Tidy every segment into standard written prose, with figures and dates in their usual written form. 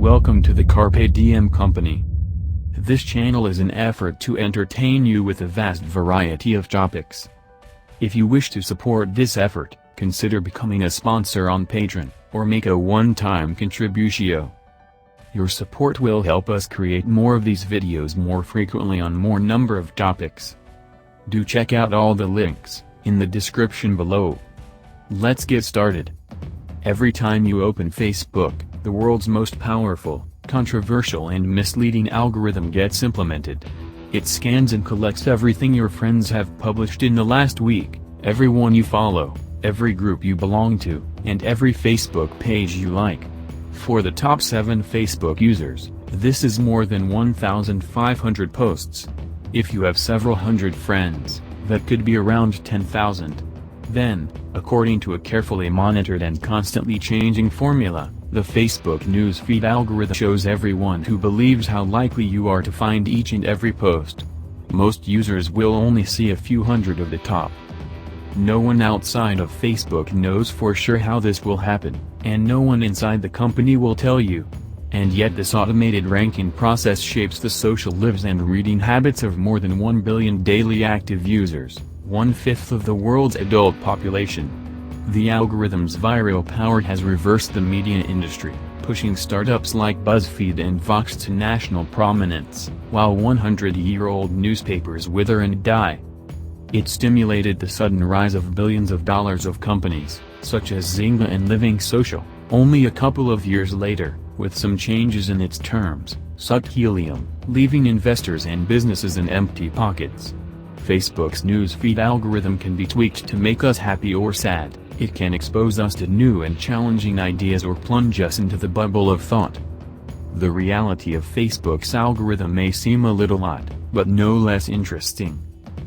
welcome to the Carpediem Company. This channel is an effort to entertain you with a vast variety of topics. If you wish to support this effort, consider becoming a sponsor on Patreon, or make a one-time contribution. Your support will help us create more of these videos more frequently on more number of topics. Do check out all the links in the description below. Let's get started. Every time you open Facebook, the world's most powerful, controversial and misleading algorithm gets implemented. It scans and collects everything your friends have published in the last week, everyone you follow, every group you belong to, and every Facebook page you like. For the top 7 Facebook users, this is more than 1,500 posts. If you have several hundred friends, that could be around 10,000. Then, according to a carefully monitored and constantly changing formula, the Facebook newsfeed algorithm shows everyone who believes how likely you are to find each and every post. Most users will only see a few hundred of the top. No one outside of Facebook knows for sure how this will happen, and no one inside the company will tell you. And yet this automated ranking process shapes the social lives and reading habits of more than 1 billion daily active users, 1/5 of the world's adult population. The algorithm's viral power has reversed the media industry, pushing startups like BuzzFeed and Vox to national prominence, while 100-year-old newspapers wither and die. It stimulated the sudden rise of billions of dollars of companies, such as Zynga and Living Social, only a couple of years later, with some changes in its terms, sucked helium, leaving investors and businesses in empty pockets. Facebook's newsfeed algorithm can be tweaked to make us happy or sad. It can expose us to new and challenging ideas or plunge us into the bubble of thought. The reality of Facebook's algorithm may seem a little odd, but no less interesting.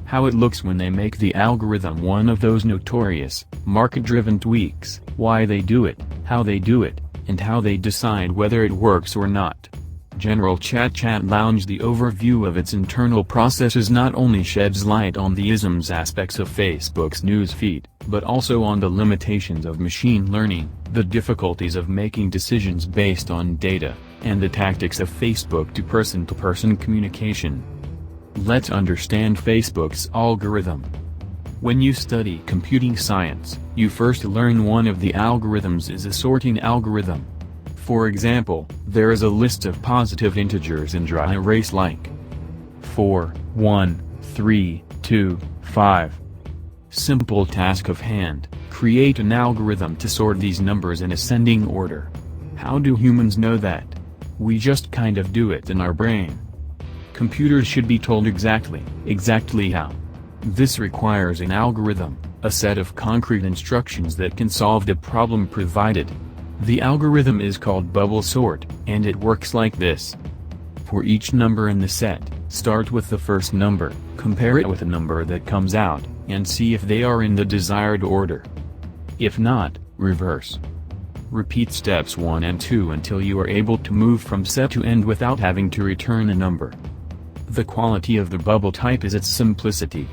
How it looks when they make the algorithm one of those notorious, market-driven tweaks, why they do it, how they do it, and how they decide whether it works or not. General Chat Lounge. The overview of its internal processes not only sheds light on the isms aspects of Facebook's newsfeed, but also on the limitations of machine learning, the difficulties of making decisions based on data, and the tactics of Facebook to person-to-person communication. Let's understand Facebook's algorithm. When you study computing science, you first learn one of the algorithms is a sorting algorithm. For example, there is a list of positive integers in dry erase like 4, 1, 3, 2, 5. Simple task of hand, create an algorithm to sort these numbers in ascending order. How do humans know that? We just kind of do it in our brain. Computers should be told exactly how. This requires an algorithm, a set of concrete instructions that can solve the problem provided. The algorithm is called bubble sort, and it works like this. For each number in the set, start with the first number, compare it with a number that comes out, and see if they are in the desired order. If not, reverse. Repeat steps 1 and 2 until you are able to move from set to end without having to return a number. The quality of the bubble type is its simplicity.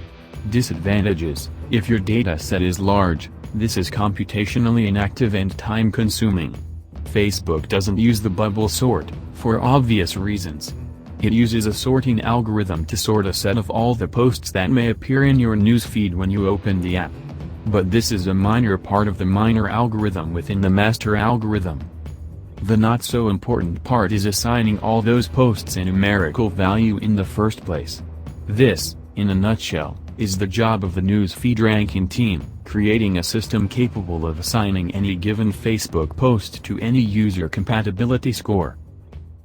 Disadvantages: if your data set is large, this is computationally inactive and time-consuming. Facebook doesn't use the bubble sort, for obvious reasons. It uses a sorting algorithm to sort a set of all the posts that may appear in your newsfeed when you open the app. But this is a minor part of the minor algorithm within the master algorithm. The not-so-important part is assigning all those posts a numerical value in the first place. This, in a nutshell, is the job of the newsfeed ranking team, creating a system capable of assigning any given Facebook post to any user compatibility score.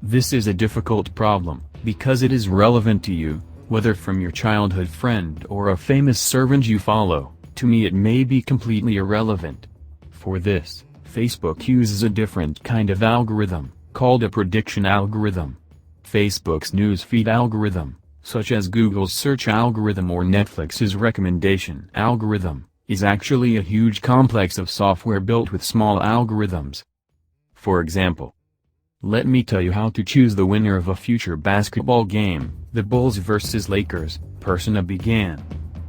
This is a difficult problem, because it is relevant to you, whether from your childhood friend or a famous servant you follow. To me it may be completely irrelevant. For this, Facebook uses a different kind of algorithm, called a prediction algorithm. Facebook's newsfeed algorithm, such as Google's search algorithm or Netflix's recommendation algorithm, is actually a huge complex of software built with small algorithms. For example, let me tell you how to choose the winner of a future basketball game, the Bulls vs Lakers. Persona began.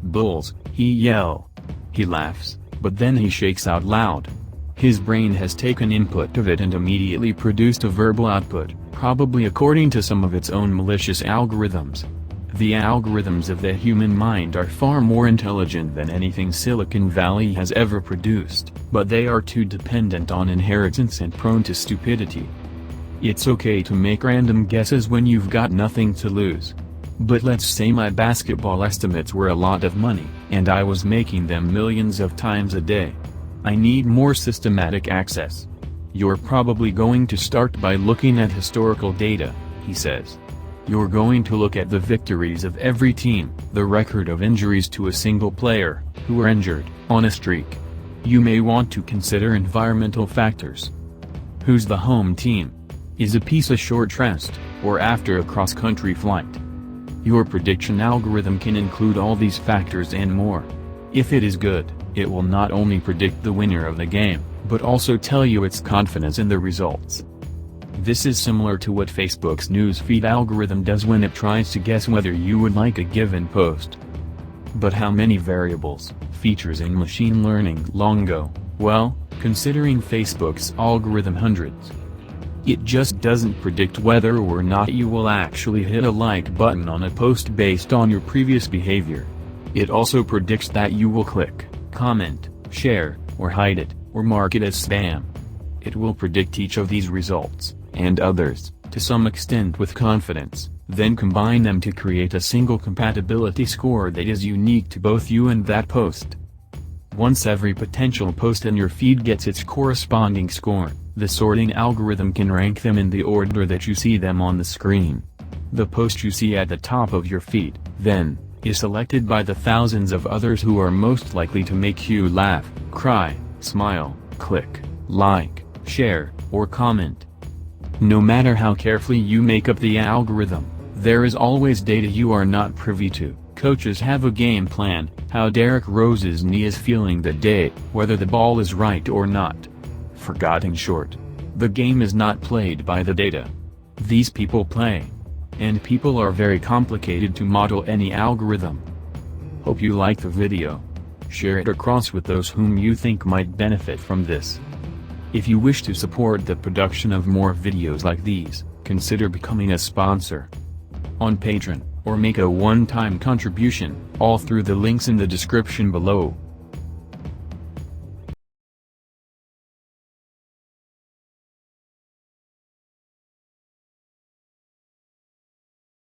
Bulls, he yell. He laughs, but then he shakes out loud. His brain has taken input of it and immediately produced a verbal output, probably according to some of its own malicious algorithms. The algorithms of the human mind are far more intelligent than anything Silicon Valley has ever produced, but they are too dependent on inheritance and prone to stupidity. It's okay to make random guesses when you've got nothing to lose. But let's say my basketball estimates were a lot of money, and I was making them millions of times a day. I need more systematic access. You're probably going to start by looking at historical data, he says. You're going to look at the victories of every team, the record of injuries to a single player, who were injured, on a streak. You may want to consider environmental factors. Who's the home team? Is a piece a short rest, or after a cross-country flight? Your prediction algorithm can include all these factors and more. If it is good, it will not only predict the winner of the game, but also tell you its confidence in the results. This is similar to what Facebook's newsfeed algorithm does when it tries to guess whether you would like a given post. But how many variables, features in machine learning long go? Well, considering Facebook's algorithm, hundreds. It just doesn't predict whether or not you will actually hit a like button on a post based on your previous behavior. It also predicts that you will click, comment, share, or hide it, or mark it as spam. It will predict each of these results, and others, to some extent with confidence, then combine them to create a single compatibility score that is unique to both you and that post. Once every potential post in your feed gets its corresponding score, the sorting algorithm can rank them in the order that you see them on the screen. The post you see at the top of your feed, then, is selected by the thousands of others who are most likely to make you laugh, cry, smile, click, like, share, or comment. No matter how carefully you make up the algorithm, there is always data you are not privy to. Coaches have a game plan, how Derrick Rose's knee is feeling that day, whether the ball is right or not. In short, the game is not played by the data. These people play. And people are very complicated to model any algorithm. Hope you like the video. Share it across with those whom you think might benefit from this. If you wish to support the production of more videos like these, consider becoming a sponsor on Patreon, or make a one-time contribution, all through the links in the description below.